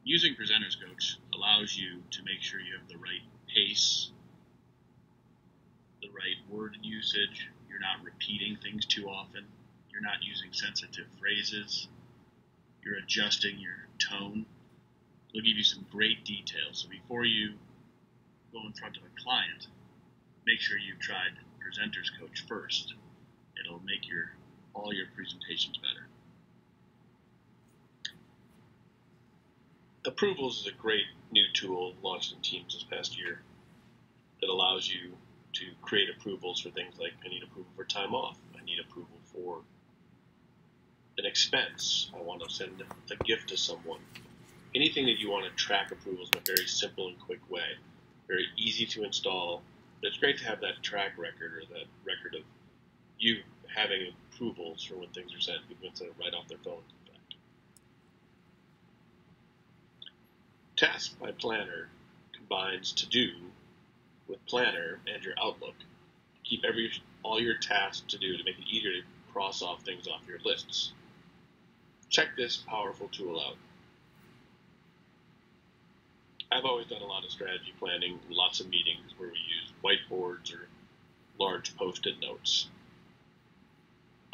Using Presenters Coach allows you to make sure you have the right pace, the right word usage, you're not repeating things too often, you're not using sensitive phrases, you're adjusting your tone. It'll give you some great details. So before you go in front of a client, make sure you've tried Presenters Coach first. It'll make all your presentations better. Approvals is a great new tool launched in Teams this past year that allows you to create approvals for things like I need approval for time off, I need approval for an expense, I want to send a gift to someone. Anything that you want to track approvals in a very simple and quick way, very easy to install. It's great to have that track record or that record of you having approvals for when things are sent. People can send it right off their phones, in fact. Task by Planner combines To Do with Planner and your Outlook. Keep all your tasks to do to make it easier to cross off things off your lists. Check this powerful tool out. I've always done a lot of strategy planning, lots of meetings where we use whiteboards or large post-it notes.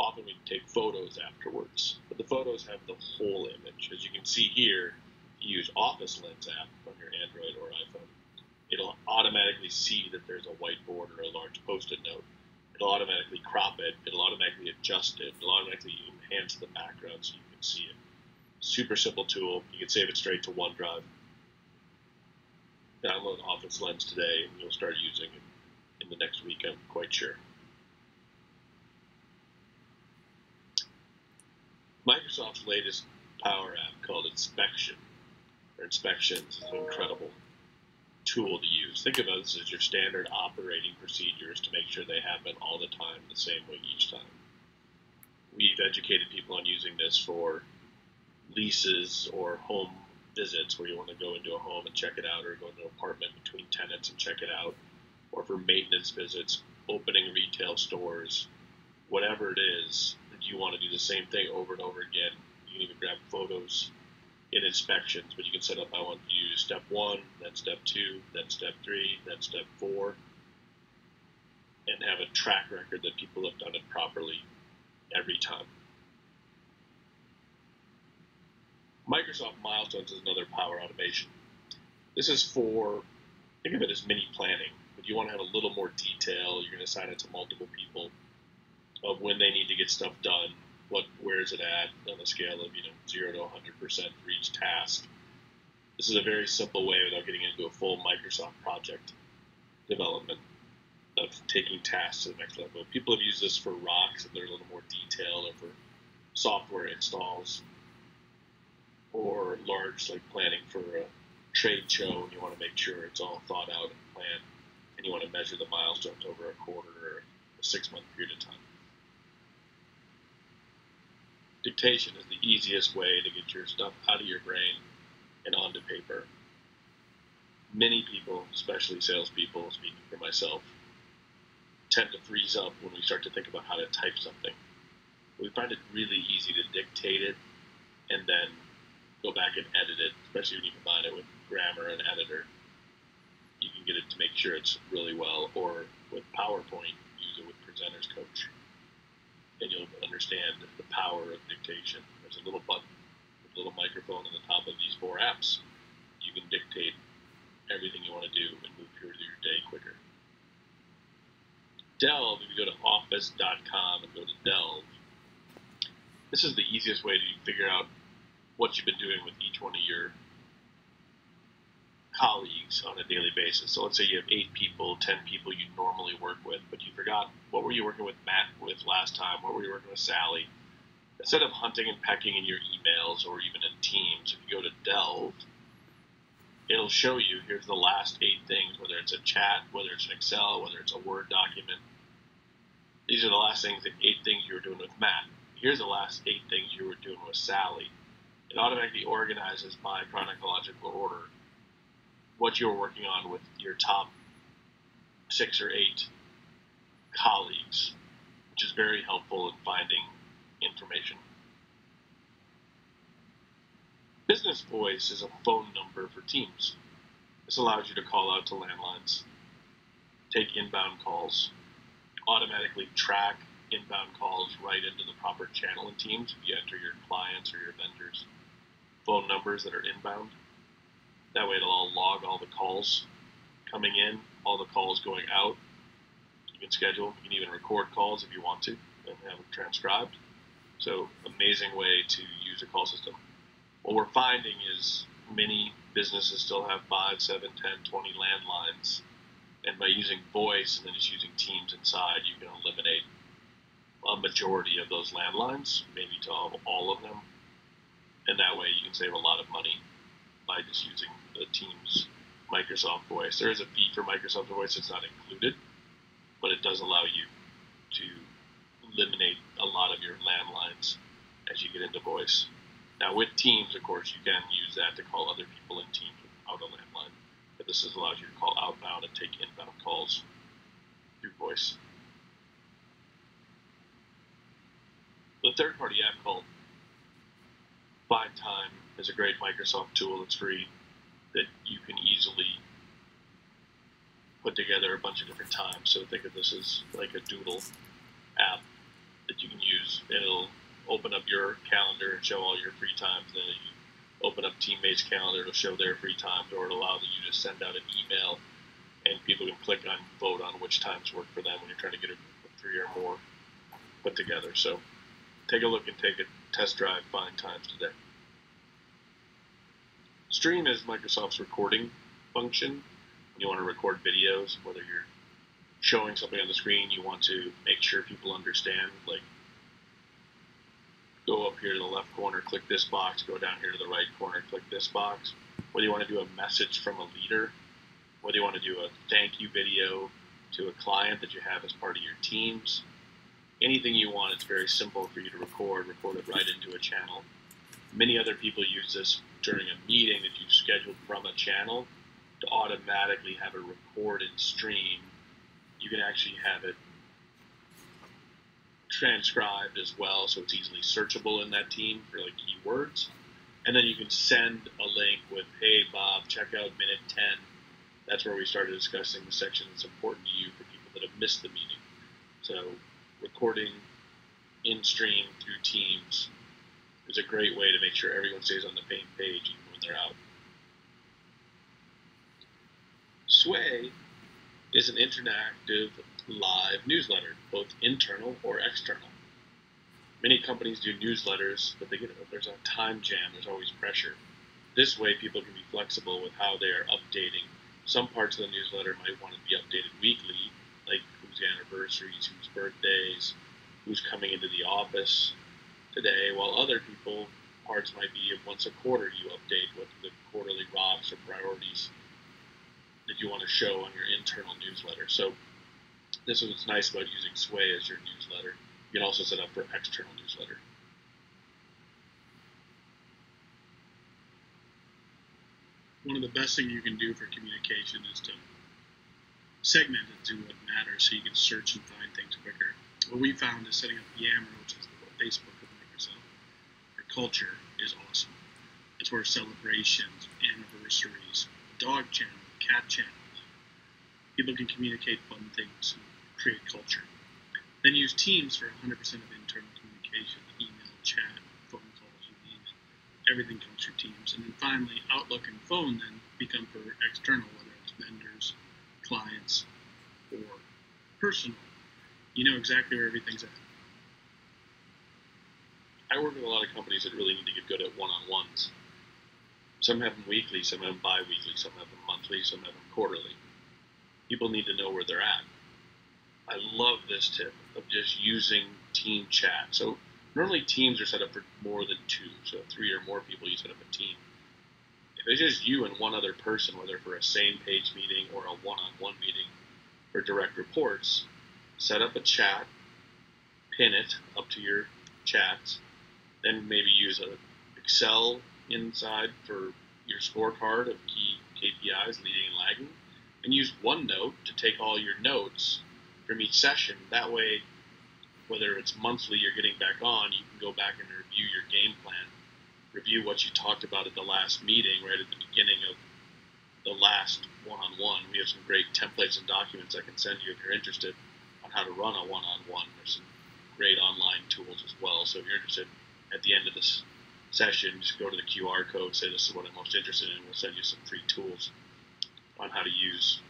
Often we take photos afterwards, but the photos have the whole image. As you can see here, you use Office Lens app on your Android or iPhone. It'll automatically see that there's a whiteboard or a large post-it note. It'll automatically crop it. It'll automatically adjust it. It'll automatically enhance the background so you can see it. Super simple tool. You can save it straight to OneDrive. Download Office Lens today, and you'll start using it in the next week, I'm quite sure. Microsoft's latest power app called Inspections is an incredible tool to use. Think of this as your standard operating procedures to make sure they happen all the time the same way each time. We've educated people on using this for leases or home visits where you want to go into a home and check it out, or go into an apartment between tenants and check it out, or for maintenance visits, opening retail stores, whatever it is that you want to do the same thing over and over again. You can even grab photos in Inspections, but you can set up, I want to use step 1, then step 2, then step 3, then step 4, and have a track record that people have done it properly every time. Microsoft Milestones is another power automation. This is for, think of it as mini planning, but you want to have a little more detail. You're going to assign it to multiple people of when they need to get stuff done, where is it at on a scale of 0 to 100% for each task. This is a very simple way without getting into a full Microsoft project development of taking tasks to the next level. People have used this for rocks if they're a little more detailed, or for software installs, or large planning for a trade show, and you want to make sure it's all thought out and planned, and you want to measure the milestones over a quarter or a 6-month period of time. Dictation is the easiest way to get your stuff out of your brain and onto paper. Many people, especially salespeople, speaking for myself, tend to freeze up when we start to think about how to type something. We find it really easy to dictate it and then go back and edit it, especially when you combine it with grammar and editor. You can get it to make sure it's really well, or with PowerPoint, use it with Presenters Coach, and you'll understand the power of dictation. There's a little button with a little microphone on the top of these 4 apps. You can dictate everything you want to do and move through your day quicker. Delve, if you go to office.com and go to Delve, this is the easiest way to figure out what you've been doing with each one of your colleagues on a daily basis. So let's say you have 8 people, 10 people you normally work with, but you forgot, what were you working with Matt with last time? What were you working with Sally? Instead of hunting and pecking in your emails or even in Teams, if you go to Delve, it'll show you, here's the last 8 things, whether it's a chat, whether it's an Excel, whether it's a Word document. These are the last 8 things you were doing with Matt. Here's the last 8 things you were doing with Sally. It automatically organizes by chronological order what you're working on with your top 6 or 8 colleagues, which is very helpful in finding information. Business business voice is a phone number for Teams. This allows you to call out to landlines, take inbound calls, automatically track inbound calls right into the proper channel in Teams if you enter your clients or your vendors' phone numbers that are inbound. That way it'll all log all the calls coming in, all the calls going out. You can schedule, you can even record calls if you want to and have them transcribed. So amazing way to use a call system. What we're finding is many businesses still have 5, 7, 10, 20 landlines. And by using voice and then just using Teams inside, you can eliminate a majority of those landlines, maybe to all of them. And that way you can save a lot of money by just using the Teams Microsoft Voice. There is a fee for Microsoft Voice. It's not included, but it does allow you to eliminate a lot of your landlines as you get into voice. Now with Teams, of course, you can use that to call other people in Teams without a landline. But this allows you to call outbound and take inbound calls through voice. The third-party app called Findtime is a great Microsoft tool. It's free that you can easily put together a bunch of different times. So think of this as like a doodle app that you can use. It'll open up your calendar and show all your free times. Then you open up teammates' calendar, it'll show their free times, or it'll allow you to send out an email and people can click on, vote on which times work for them when you're trying to get a group of 3 or more put together. So take a look and take a test drive, Findtime today. Stream is Microsoft's recording function. When you want to record videos, whether you're showing something on the screen, you want to make sure people understand, like go up here to the left corner, click this box, go down here to the right corner, click this box. Whether you want to do a message from a leader, whether you want to do a thank you video to a client that you have as part of your teams, anything you want, it's very simple for you to record it right into a channel. Many other people use this during a meeting that you've scheduled from a channel to automatically have a recorded stream. You can actually have it transcribed as well, so it's easily searchable in that team for like keywords. And then you can send a link with, hey Bob, check out minute 10. That's where we started discussing the section that's important to you for people that have missed the meeting. So recording in stream through Teams is a great way to make sure everyone stays on the same page even when they're out. Sway is an interactive live newsletter, both internal or external. Many companies do newsletters, but there's a time jam, there's always pressure. This way people can be flexible with how they are updating. Some parts of the newsletter might want to be updated weekly, like whose anniversaries, whose birthdays, who's coming into the office today, while other parts might be once a quarter you update what the quarterly rocks or priorities that you want to show on your internal newsletter. So this is what's nice about using Sway as your newsletter. You can also set up for external newsletter. One of the best things you can do for communication is to segment it to what matters so you can search and find things quicker. What we found is setting up Yammer, which is the Facebook of Microsoft, for culture is awesome. That's where celebrations, anniversaries, dog channel, cat channels, people can communicate fun things and create culture. Then use Teams for 100% of internal communication, email, chat, phone calls, you name it. Everything comes through Teams. And then finally, Outlook and phone then become for external, whether it's vendors, clients, or personal. You know exactly where everything's at. I work with a lot of companies that really need to get good at one-on-ones. Some have them weekly, some have them bi-weekly, some have them monthly, some have them quarterly. People need to know where they're at. I love this tip of just using team chat. So normally teams are set up for more than 2, so 3 or more people you set up a team. If it's just you and one other person, whether for a same page meeting or a one-on-one meeting for direct reports, set up a chat, pin it up to your chats, then maybe use an Excel inside for your scorecard of key KPIs, leading and lagging, and use OneNote to take all your notes from each session. That way, whether it's monthly you're getting back on, you can go back and review your game plan review what you talked about at the last meeting, right at the beginning of the last one-on-one. We have some great templates and documents I can send you if you're interested on how to run a one-on-one. There's some great online tools as well. So if you're interested, at the end of this session, just go to the QR code, say this is what I'm most interested in, we'll send you some free tools on how to use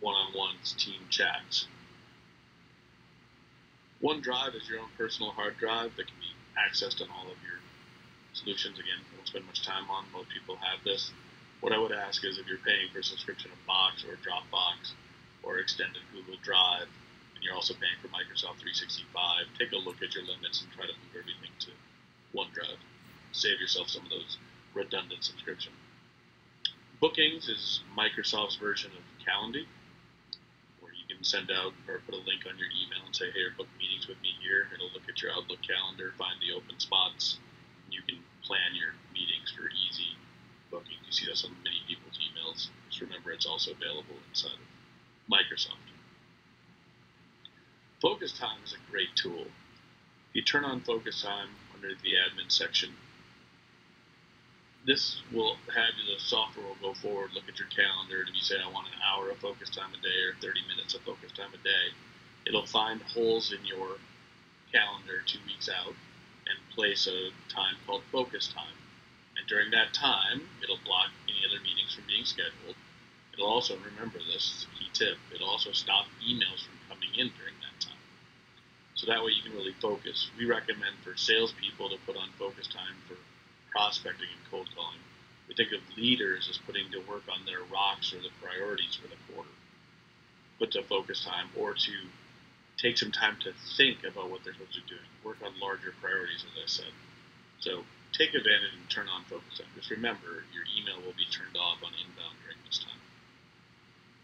one-on-ones, team chats. OneDrive is your own personal hard drive that can be accessed on all of your solutions. Again, I won't spend much time on. Most people have this. What I would ask is if you're paying for a subscription of Box or Dropbox or extended Google Drive, and you're also paying for Microsoft 365, take a look at your limits and try to move everything to OneDrive. Save yourself some of those redundant subscriptions. Bookings is Microsoft's version of Calendly, where you can send out or put a link on your email and say, hey, book meetings with me here. It'll look at your Outlook calendar, find the open spots, and you can plan your meetings for easy booking. You see this on many people's emails. Just remember it's also available inside of Microsoft. Focus Time is a great tool. If you turn on Focus Time under the admin section, this will have the software will go forward, look at your calendar, and if you say I want an hour of focus time a day or 30 minutes of focus time a day, it'll find holes in your calendar 2 weeks out and place a time called focus time. And during that time, it'll block any other meetings from being scheduled. It'll also, remember this is a key tip, it'll also stop emails from coming in during that time. So that way you can really focus. We recommend for salespeople to put on focus time for prospecting and cold calling. We think of leaders as putting to work on their rocks or the priorities for the quarter. Put to focus time or to take some time to think about what they're supposed to be doing. Work on larger priorities, as I said. So take advantage and turn on focus time. Just remember, your email will be turned off on inbound during this time.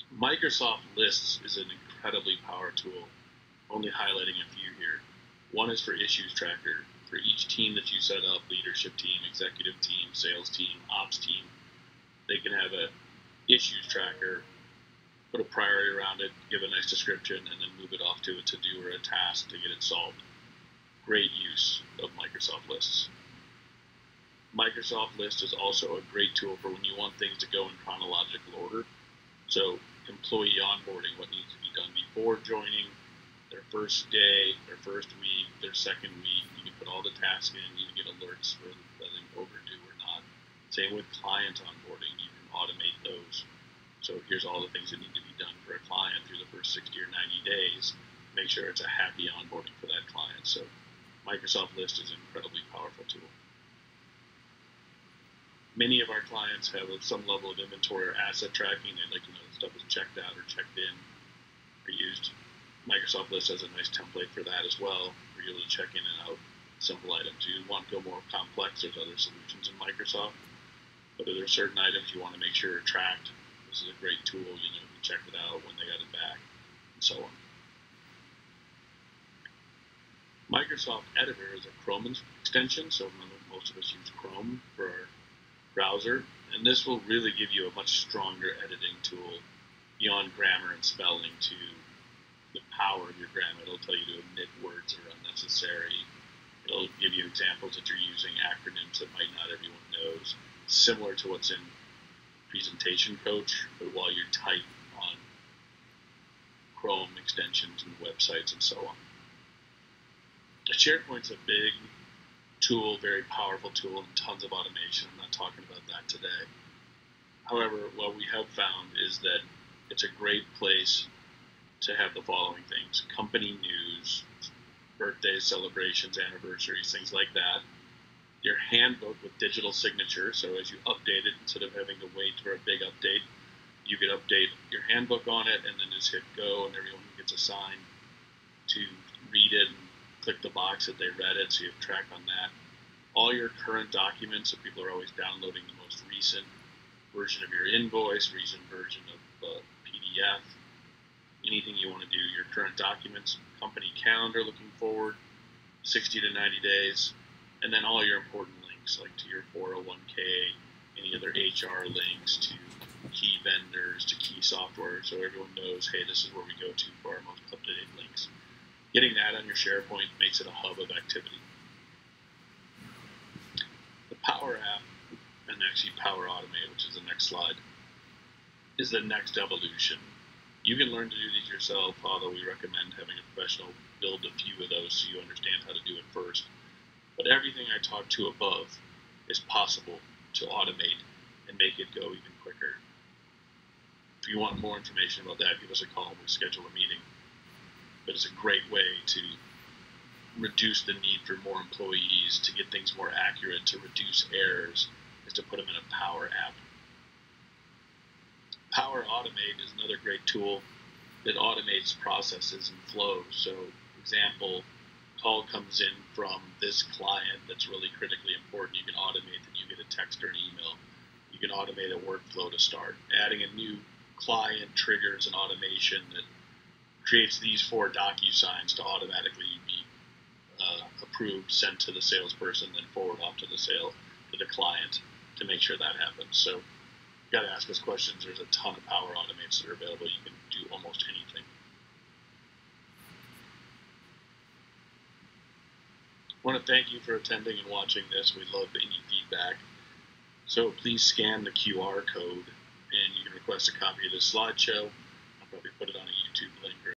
Microsoft Lists is an incredibly powerful tool. Only highlighting a few here. One is for issues tracker. For each team that you set up, leadership team, executive team, sales team, ops team, they can have a issues tracker, put a priority around it, give a nice description, and then move it off to a to-do or a task to get it solved. Great use of Microsoft Lists. Microsoft List is also a great tool for when you want things to go in chronological order. So employee onboarding, what needs to be done before joining, their first day, their first week, their second week. You can put all the tasks in. You can get alerts for whether overdue or not. Same with client onboarding. You can automate those. So here's all the things that need to be done for a client through the first 60 or 90 days. Make sure it's a happy onboarding for that client. So Microsoft List is an incredibly powerful tool. Many of our clients have some level of inventory or asset tracking. They'd like to know that stuff is checked out or checked in or used. Microsoft List has a nice template for that as well, where you're able to check in and out simple items. You want to go more complex, there's other solutions in Microsoft, but if there are certain items you want to make sure are tracked, this is a great tool. You can check it out when they got it back, and so on. Microsoft Editor is a Chrome extension, so most of us use Chrome for our browser, and this will really give you a much stronger editing tool beyond grammar and spelling to the power of your grammar. It'll tell you to omit words that are unnecessary. It'll give you examples that you're using acronyms that might not everyone knows, similar to what's in Presentation Coach, but while you type on Chrome extensions and websites and so on. SharePoint's a big tool, very powerful tool, and tons of automation. I'm not talking about that today. However, what we have found is that it's a great place to have the following things: company news, birthdays, celebrations, anniversaries, things like that. Your handbook with digital signature, so as you update it, instead of having to wait for a big update, you can update your handbook on it and then just hit go, and everyone gets assigned to read it and click the box that they read it, so you have track on that. All your current documents, so people are always downloading the most recent version of your invoice, recent version of PDF, anything you want to do, your current documents, company calendar looking forward, 60 to 90 days, and then all your important links, like to your 401k, any other HR links, to key vendors, to key software, so everyone knows, hey, this is where we go to for our most up-to-date links. Getting that on your SharePoint makes it a hub of activity. The Power actually Power Automate, which is the next slide, is the next evolution. You can learn to do these yourself, although we recommend having a professional build a few of those so you understand how to do it first. But everything I talked to above is possible to automate and make it go even quicker. If you want more information about that, give us a call and we'll schedule a meeting. But it's a great way to reduce the need for more employees, to get things more accurate, to reduce errors, is to put them in a Power app. Power Automate is another great tool that automates processes and flows. So, example, call comes in from this client that's really critically important. You can automate that you get a text or an email. You can automate a workflow to start. Adding a new client triggers an automation that creates these 4 DocuSigns to automatically be approved, sent to the salesperson, then forward off to the client to make sure that happens. So you got to ask us questions. There's a ton of Power Automates that are available. You can do almost anything. I want to thank you for attending and watching this. We love any feedback. So please scan the QR code and you can request a copy of this slideshow. I'll probably put it on a YouTube link